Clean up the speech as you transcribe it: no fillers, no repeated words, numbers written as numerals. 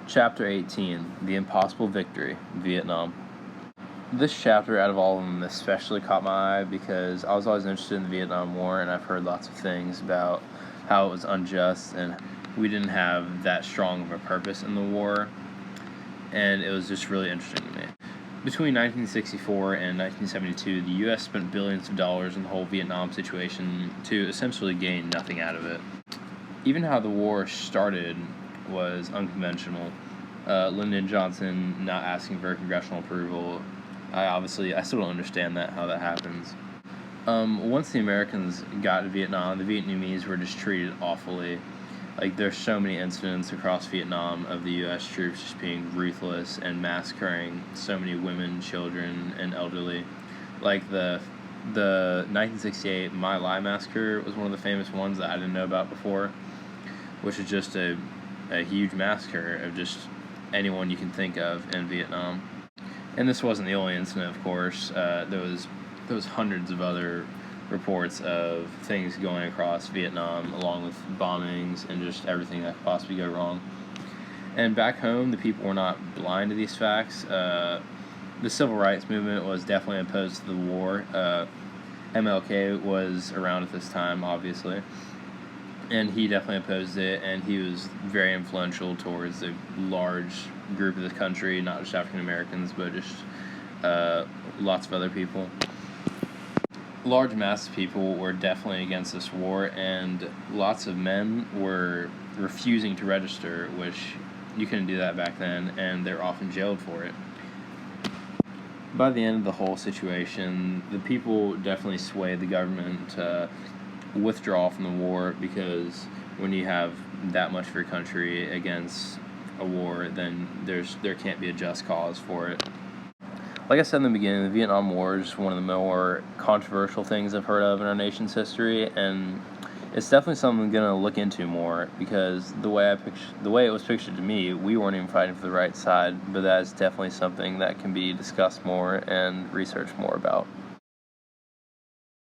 Chapter 18, The Impossible Victory, Vietnam. This chapter, out of all of them, especially caught my eye because I was always interested in the Vietnam War, and I've heard lots of things about how it was unjust and we didn't have that strong of a purpose in the war, and it was just really interesting to me. Between 1964 and 1972, the U.S. spent billions of dollars in the whole Vietnam situation to essentially gain nothing out of it. Even how the war started was unconventional. Lyndon Johnson not asking for congressional approval. I still don't understand how that happens. Once the Americans got to Vietnam, the Vietnamese were just treated awfully. Like, there's so many incidents across Vietnam of the U.S. troops just being ruthless and massacring so many women, children, and elderly. Like, the 1968 My Lai massacre was one of the famous ones that I didn't know about before, which is just a huge massacre of just anyone you can think of in Vietnam. And this wasn't the only incident, of course. There was hundreds of other reports of things going across Vietnam, along with bombings and just everything that could possibly go wrong. And back home, the people were not blind to these facts. The civil rights movement was definitely opposed to the war. MLK was around at this time, obviously, and he definitely opposed it, and he was very influential towards a large group of the country, not just African Americans, but just lots of other people. Large masses of people were definitely against this war, and lots of men were refusing to register, which you couldn't do that back then, and they're often jailed for it. By the end of the whole situation, the people definitely swayed the government to withdraw from the war, because when you have that much of your country against a war, then there can't be a just cause for it. Like I said in the beginning, the Vietnam War is one of the more controversial things I've heard of in our nation's history, and it's definitely something I'm going to look into more, because the way it was pictured to me, we weren't even fighting for the right side, but that is definitely something that can be discussed more and researched more about.